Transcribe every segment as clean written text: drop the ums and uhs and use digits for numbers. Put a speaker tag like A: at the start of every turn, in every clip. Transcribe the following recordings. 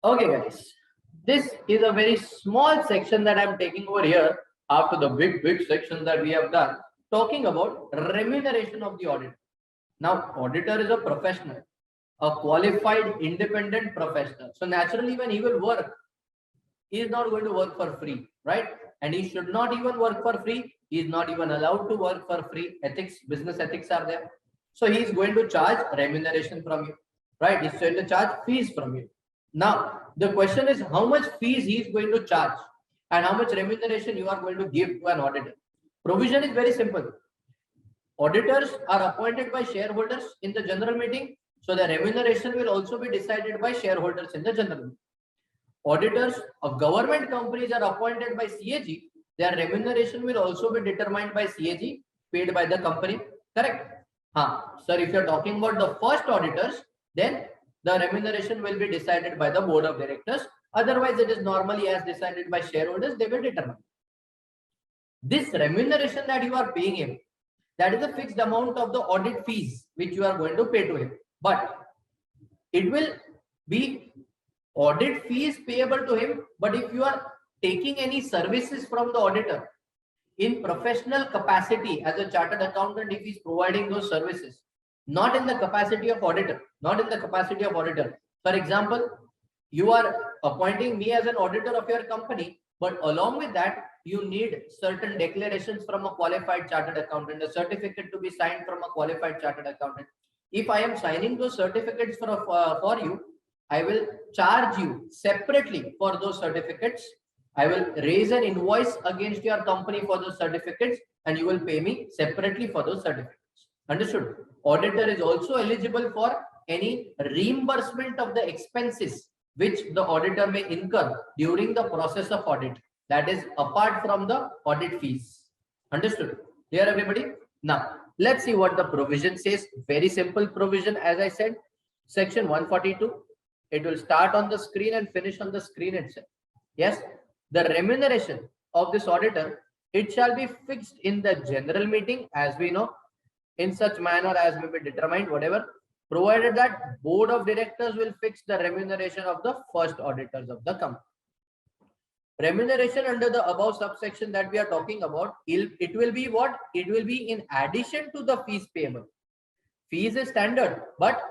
A: Okay, guys, this is a very small section that I'm taking over here after the big section that we have done, talking about remuneration of the auditor. Now, auditor is a professional, a qualified independent professional. So naturally, when he will work, he is not going to work for free, right? And he should not even work for free. He is not even allowed to work for free. Ethics, business ethics are there. So he is going to charge remuneration from you, right? He's going to charge fees from you. Now, the question is how much fees he is going to charge and how much remuneration you are going to give to an auditor. Provision is very simple. Auditors are appointed by shareholders in the general meeting. So the remuneration will also be decided by shareholders in the general meeting. Auditors of government companies are appointed by CAG. Their remuneration will also be determined by CAG, paid by the company. Correct? Sir, if you're talking about the first auditors, then the remuneration will be decided by the board of directors. Otherwise, it is normally as decided by shareholders, they will determine. This remuneration that you are paying him, that is a fixed amount of the audit fees which you are going to pay to him. But it will be audit fees payable to him. But if you are taking any services from the auditor in professional capacity as a chartered accountant, if he's providing those services, not in the capacity of auditor, For example, you are appointing me as an auditor of your company, but along with that, you need certain declarations from a qualified chartered accountant, a certificate to be signed from a qualified chartered accountant. If I am signing those certificates for you, I will charge you separately for those certificates. I will raise an invoice against your company for those certificates and you will pay me separately for those certificates. Understood? Auditor is also eligible for any reimbursement of the expenses which the auditor may incur during the process of audit. That is apart from the audit fees. Understood? Clear, everybody? Now, let's see what the provision says. Very simple provision, as I said. Section 142. It will start on the screen and finish on the screen itself. Yes, the remuneration of this auditor, it shall be fixed in the general meeting, as we know, in such manner as may be determined, whatever, provided that board of directors will fix the remuneration of the first auditors of the company. Remuneration under the above subsection that we are talking about, it will be what? It will be in addition to the fees payable. Fees is standard, but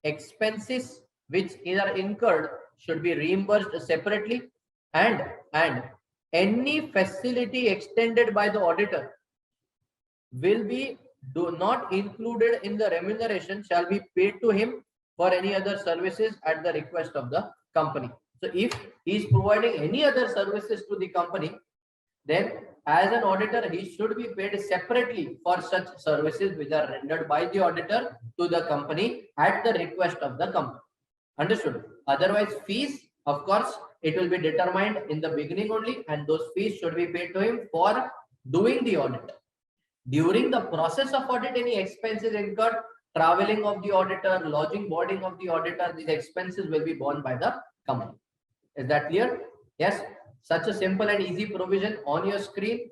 A: expenses which are incurred should be reimbursed separately, and any facility extended by the auditor will be not included in the remuneration shall be paid to him for any other services at the request of the company. So if he is providing any other services to the company, then as an auditor, he should be paid separately for such services which are rendered by the auditor to the company at the request of the company. Understood? Otherwise, fees, of course, it will be determined in the beginning only, and those fees should be paid to him for doing the audit. During the process of audit, any expenses incurred, traveling of the auditor, lodging, boarding of the auditor, these expenses will be borne by the company. Is that clear? Yes. Such a simple and easy provision on your screen.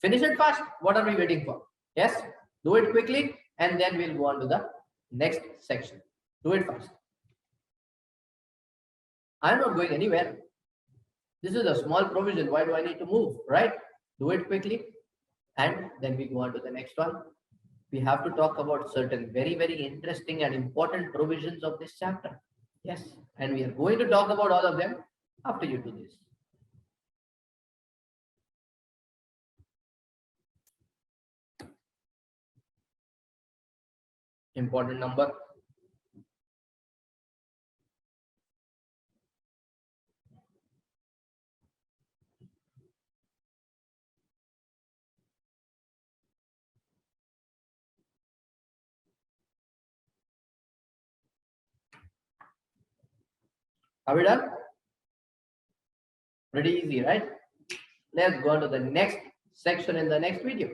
A: Finish it fast. What are we waiting for? Yes. Do it quickly and then we'll go on to the next section. Do it fast. I'm not going anywhere. This is a small provision. Why do I need to move? Right? Do it quickly. And then we go on to the next one. We have to talk about certain very, very interesting and important provisions of this chapter. Yes. And we are going to talk about all of them after you do this. Important number. Are we done? Pretty easy, right? Let's go on to the next section in the next video.